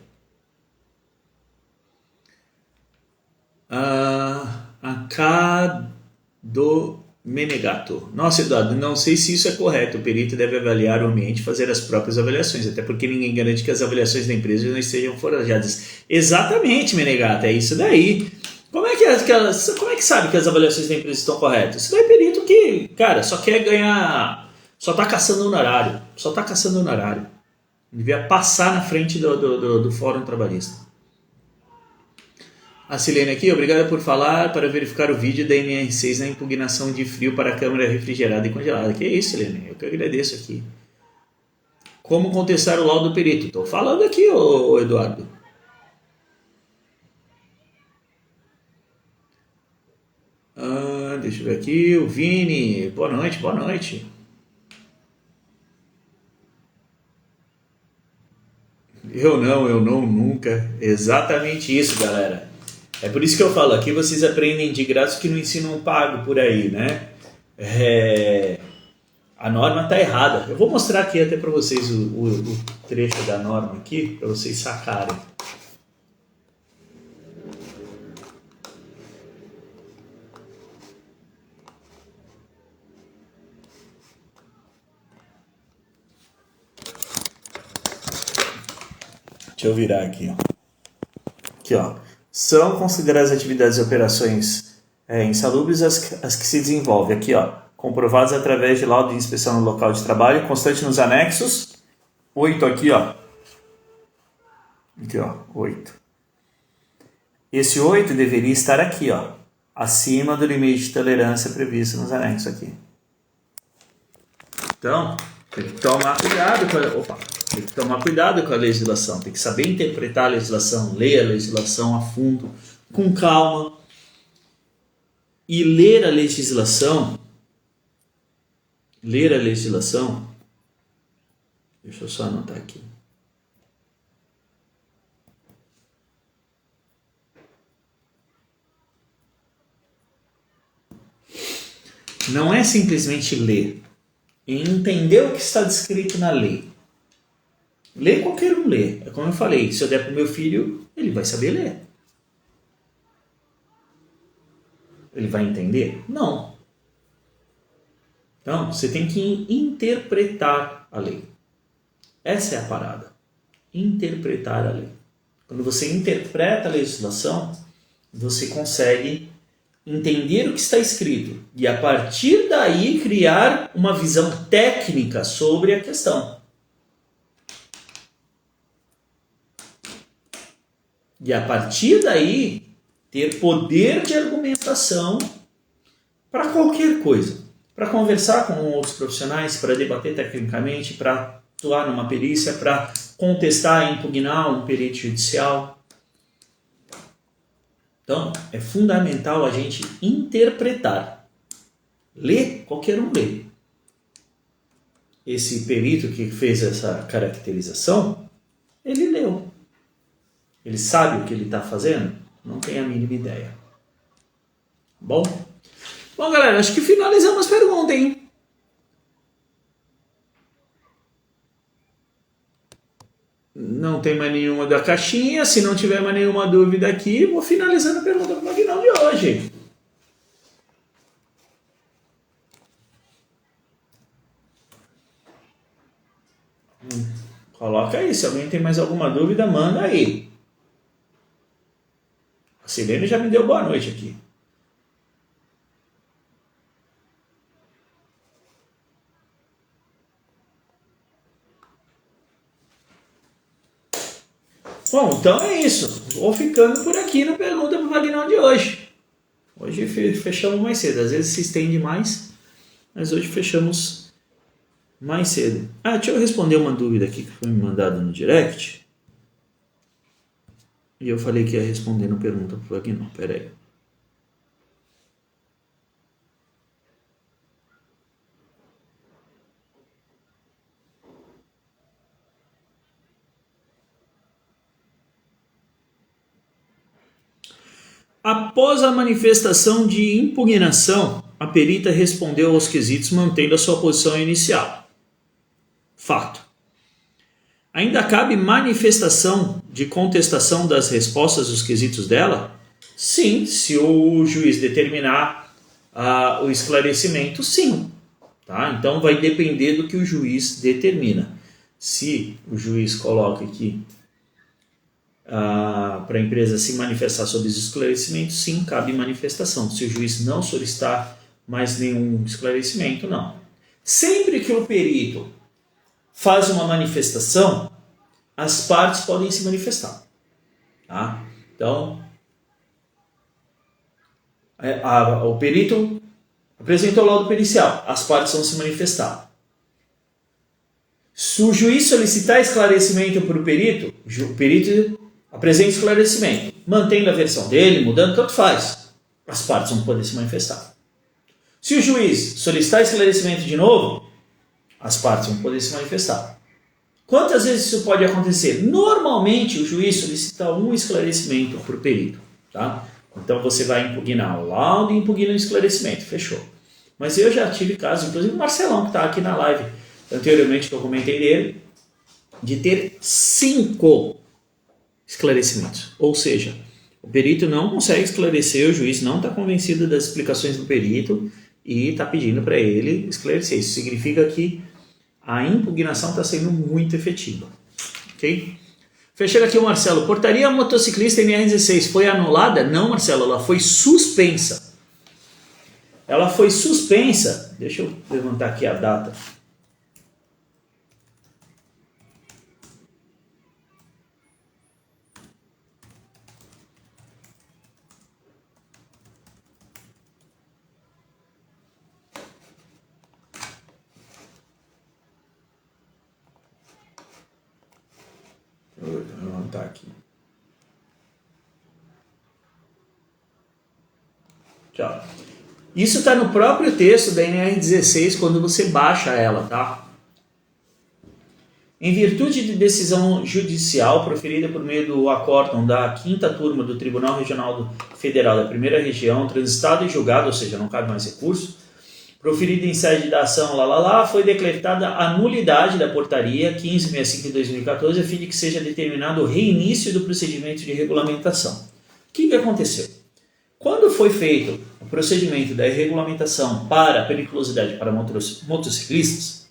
A: Do Menegato. Nossa, Eduardo, não sei se isso é correto. O perito deve avaliar o ambiente e fazer as próprias avaliações, até porque ninguém garante que as avaliações da empresa não estejam forjadas. Exatamente, Menegato, é isso daí. Como é que sabe que as avaliações da empresa estão corretas? Isso daí é perito que, cara, só quer ganhar, só tá caçando honorário. Devia passar na frente do Fórum Trabalhista. A Silene aqui, obrigada por falar para verificar o vídeo da NR6 na impugnação de frio para a câmara refrigerada e congelada. Que isso, Silene? Eu que agradeço aqui. Como contestar o laudo do perito? Estou falando aqui, ô Eduardo. Deixa eu ver aqui. O Vini. Boa noite. Eu não, nunca. Exatamente isso, galera. É por isso que eu falo, aqui vocês aprendem de graça que no ensino pago por aí, né? A norma está errada. Eu vou mostrar aqui até para vocês o trecho da norma aqui, para vocês sacarem. Deixa eu virar aqui, ó. Aqui, ó. São consideradas atividades e operações insalubres as que se desenvolvem. Aqui, ó. Comprovadas através de laudo de inspeção no local de trabalho, constante nos anexos. 8 aqui, ó. Aqui, ó. 8. Esse 8 deveria estar aqui, ó. Acima do limite de tolerância previsto nos anexos aqui. Então, tem que tomar cuidado com a legislação. Tem que saber interpretar a legislação, ler a legislação a fundo, com calma. E ler a legislação, deixa eu só anotar aqui. Não é simplesmente ler, é entender o que está descrito na lei. Ler qualquer um lê. É como eu falei, se eu der para o meu filho, ele vai saber ler. Ele vai entender? Não. Então, você tem que interpretar a lei. Essa é a parada. Interpretar a lei. Quando você interpreta a legislação, você consegue entender o que está escrito e, a partir daí, criar uma visão técnica sobre a questão. E, a partir daí, ter poder de argumentação para qualquer coisa. Para conversar com outros profissionais, para debater tecnicamente, para atuar numa perícia, para contestar e impugnar um perito judicial. Então, é fundamental a gente interpretar. Ler, qualquer um lê. Esse perito que fez essa caracterização, ele leu. Ele sabe o que ele está fazendo? Não tem a mínima ideia. Bom, galera, acho que finalizamos as perguntas, hein? Não tem mais nenhuma da caixinha. Se não tiver mais nenhuma dúvida aqui, vou finalizando a pergunta do Magnão de hoje. Coloca aí. Se alguém tem mais alguma dúvida, manda aí. A Silene já me deu boa noite aqui. Bom, então é isso. Vou ficando por aqui na pergunta para o Vagnão de hoje. Hoje fechamos mais cedo. Às vezes se estende mais, mas hoje fechamos mais cedo. Deixa eu responder uma dúvida aqui que foi me mandada no direct. E eu falei que ia responder na pergunta para o Vagnão. Pera aí. Após a manifestação de impugnação, a perita respondeu aos quesitos mantendo a sua posição inicial. Fato. Ainda cabe manifestação de contestação das respostas dos quesitos dela? Sim, se o juiz determinar o esclarecimento, sim. Tá? Então vai depender do que o juiz determina. Se o juiz coloca aqui para a empresa se manifestar sobre os esclarecimentos, sim, cabe manifestação. Se o juiz não solicitar mais nenhum esclarecimento, não. Sempre que o perito faz uma manifestação, as partes podem se manifestar. Tá? Então, o perito apresentou o laudo pericial, as partes vão se manifestar. Se o juiz solicitar esclarecimento para o perito apresenta esclarecimento, mantendo a versão dele, mudando, tanto faz. As partes vão poder se manifestar. Se o juiz solicitar esclarecimento de novo, as partes vão poder se manifestar. Quantas vezes isso pode acontecer? Normalmente o juiz solicita um esclarecimento para o perito. Tá? Então você vai impugnar o laudo e impugna o esclarecimento. Fechou. Mas eu já tive casos, inclusive o Marcelão, que está aqui na live anteriormente, que eu comentei dele, de ter 5 esclarecimentos. Ou seja, o perito não consegue esclarecer, o juiz não está convencido das explicações do perito e está pedindo para ele esclarecer. Isso significa que a impugnação está sendo muito efetiva. Ok? Fechando aqui o Marcelo. Portaria motociclista NR16 foi anulada? Não, Marcelo, ela foi suspensa. Ela foi suspensa. Deixa eu levantar aqui a data. Vou levantar aqui. Tchau. Isso está no próprio texto da NR16 quando você baixa ela, tá? Em virtude de decisão judicial proferida por meio do acórdão da 5ª turma do Tribunal Regional Federal da Primeira Região, transitado e julgado, ou seja, não cabe mais recurso, proferida em sede da ação, foi decretada a nulidade da portaria 1565 de 2014, a fim de que seja determinado o reinício do procedimento de regulamentação. O que aconteceu? Quando foi feito o procedimento da regulamentação para a periculosidade para motociclistas,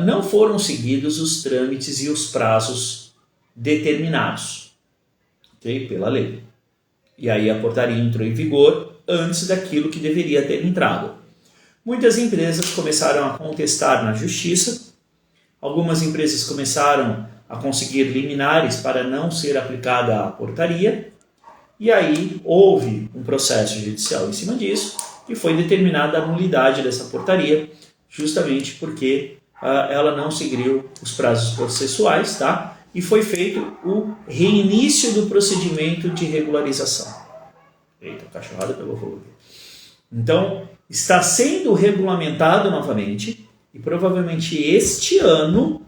A: não foram seguidos os trâmites e os prazos determinados, okay, pela lei. E aí a portaria entrou em vigor antes daquilo que deveria ter entrado. Muitas empresas começaram a contestar na justiça, algumas empresas começaram a conseguir liminares para não ser aplicada a portaria, e aí houve um processo judicial em cima disso e foi determinada a nulidade dessa portaria, justamente porque ela não seguiu os prazos processuais, tá? E foi feito o reinício do procedimento de regularização. Eita, a cachorrada pegou fogo. Então, está sendo regulamentado novamente e provavelmente este ano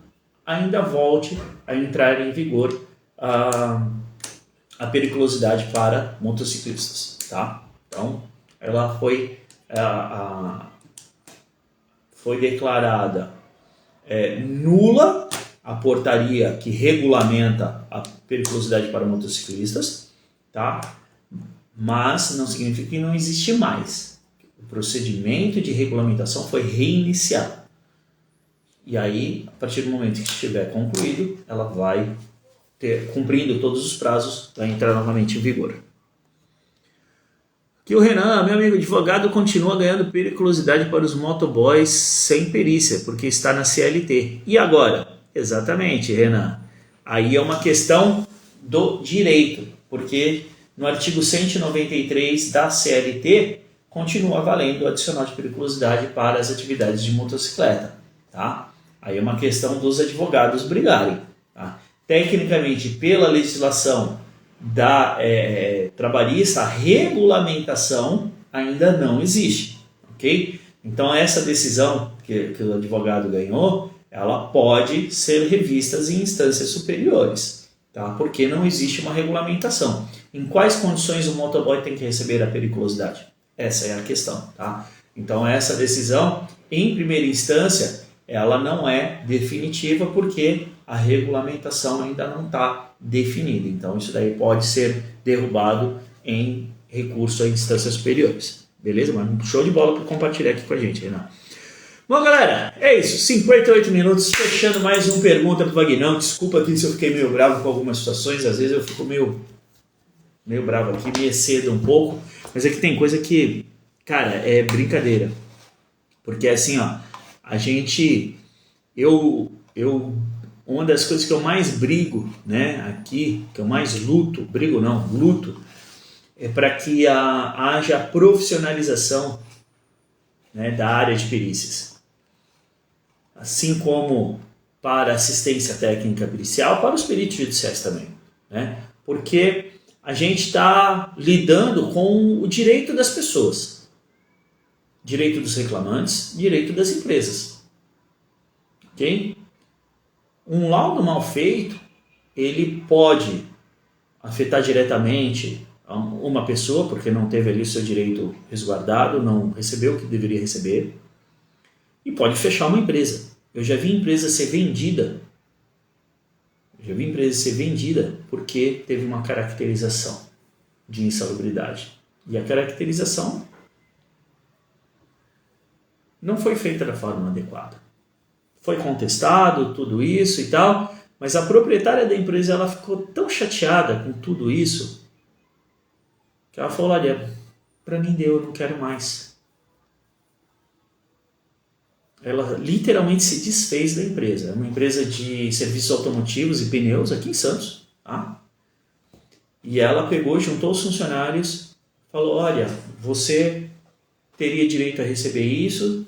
A: ainda volte a entrar em vigor a periculosidade para motociclistas, tá? Então, ela foi declarada nula a portaria que regulamenta a periculosidade para motociclistas, tá? Mas não significa que não existe mais. O procedimento de regulamentação foi reiniciado. E aí, a partir do momento que estiver concluído, ela vai cumprindo todos os prazos, vai entrar novamente em vigor. Aqui o Renan, meu amigo advogado, continua ganhando periculosidade para os motoboys sem perícia, porque está na CLT. E agora? Exatamente, Renan. Aí é uma questão do direito, porque no artigo 193 da CLT continua valendo o adicional de periculosidade para as atividades de motocicleta. Tá? Aí é uma questão dos advogados brigarem. Tá? Tecnicamente, pela legislação trabalhista, a regulamentação ainda não existe. Okay? Então, essa decisão que o advogado ganhou, ela pode ser revista em instâncias superiores, tá? Porque não existe uma regulamentação. Em quais condições o motoboy tem que receber a periculosidade? Essa é a questão. Tá? Então, essa decisão, em primeira instância, ela não é definitiva porque a regulamentação ainda não está definida. Então, isso daí pode ser derrubado em recurso a instâncias superiores. Beleza? Mas show de bola para compartilhar aqui com a gente, Renan. Bom, galera, é isso. 58 minutos, fechando mais uma pergunta para o Vagnão. Desculpa aqui se eu fiquei meio bravo com algumas situações. Às vezes eu fico meio bravo aqui, me excedo um pouco. Mas é que tem coisa que, cara, é brincadeira. Porque assim, ó, a gente... Uma das coisas que eu mais brigo, né, aqui, que eu mais luto, luto, é para que haja profissionalização, né, da área de perícias. Assim como para assistência técnica pericial, para os peritos judiciais também. Né? Porque a gente está lidando com o direito das pessoas. Direito dos reclamantes, direito das empresas. Ok? Um laudo mal feito, ele pode afetar diretamente uma pessoa, porque não teve ali o seu direito resguardado, não recebeu o que deveria receber, e pode fechar uma empresa. Eu já vi empresa ser vendida, porque teve uma caracterização de insalubridade. E a caracterização não foi feita da forma adequada. Foi contestado tudo isso e tal, Mas a proprietária da empresa ela ficou tão chateada com tudo isso que ela falou, olha, para mim deu, eu não quero mais. Ela literalmente se desfez da empresa. É uma empresa de serviços automotivos e pneus aqui em Santos. Tá? E ela pegou, juntou os funcionários, falou, olha, você teria direito a receber isso,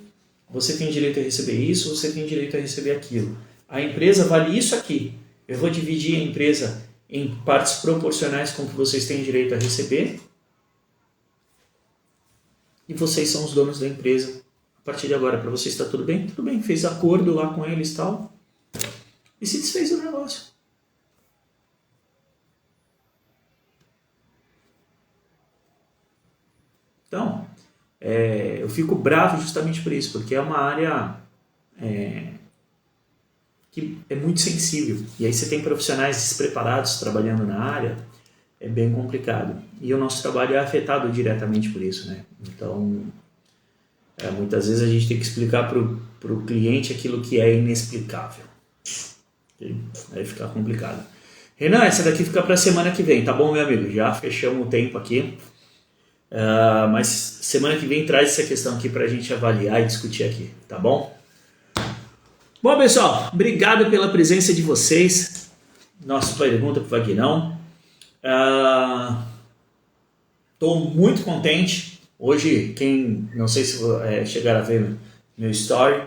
A: você tem direito a receber isso, você tem direito a receber aquilo. A empresa vale isso aqui. Eu vou dividir a empresa em partes proporcionais com o que vocês têm direito a receber. E vocês são os donos da empresa. A partir de agora, para vocês está tudo bem? Tudo bem. Fez acordo lá com eles e tal. E se desfez do negócio. Então, eu fico bravo justamente por isso, porque é uma área que é muito sensível. E aí você tem profissionais despreparados trabalhando na área, é bem complicado. E o nosso trabalho é afetado diretamente por isso, né? Então, muitas vezes a gente tem que explicar para o cliente aquilo que é inexplicável. Okay? Aí fica complicado. Renan, essa daqui fica para a semana que vem, tá bom, meu amigo? Já fechamos o tempo aqui. Mas semana que vem traz essa questão aqui para a gente avaliar e discutir aqui, tá bom? Bom, pessoal, obrigado pela presença de vocês. Nossa pergunta para o Vaguinão. Estou muito contente. Hoje, não sei se chegaram a ver meu story,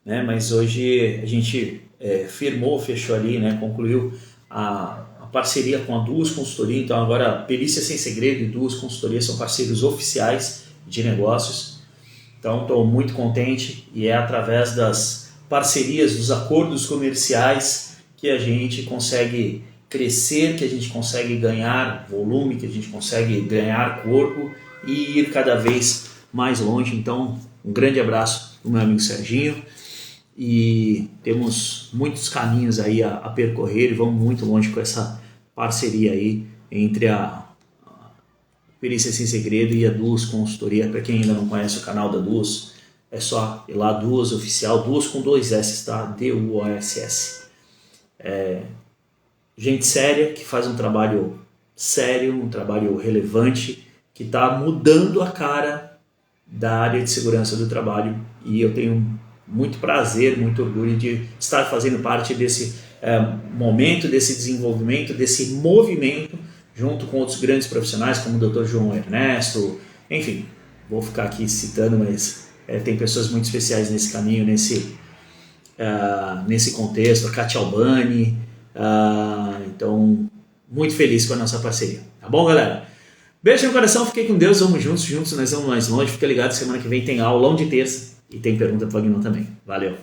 A: né, mas hoje a gente fechou ali, né, concluiu a parceria com a Duas Consultoria. Então agora Perícia Sem Segredo e Duas Consultoria são parceiros oficiais de negócios. Então estou muito contente e é através das parcerias, dos acordos comerciais que a gente consegue crescer, que a gente consegue ganhar volume, que a gente consegue ganhar corpo e ir cada vez mais longe. Então, um grande abraço do meu amigo Serginho e temos muitos caminhos aí a percorrer e vamos muito longe com essa parceria aí entre a Perícia Sem Segredo e a Duas Consultoria. Para quem ainda não conhece o canal da Duas, é só ir lá, Duas Oficial, Duas com 2 S, tá? DUOSS. Gente séria, que faz um trabalho sério, um trabalho relevante, que está mudando a cara da área de segurança do trabalho, e eu tenho muito prazer, muito orgulho de estar fazendo parte desse momento, desse desenvolvimento, desse movimento, junto com outros grandes profissionais, como o Dr. João Ernesto, enfim, vou ficar aqui citando, mas tem pessoas muito especiais nesse caminho, nesse contexto, a Katia Albani. Então, muito feliz com a nossa parceria, tá bom, galera? Beijo no coração, fiquei com Deus, vamos juntos nós vamos mais longe. Fica ligado, semana que vem tem aulão de terça e tem pergunta para o Vaguinão também. Valeu!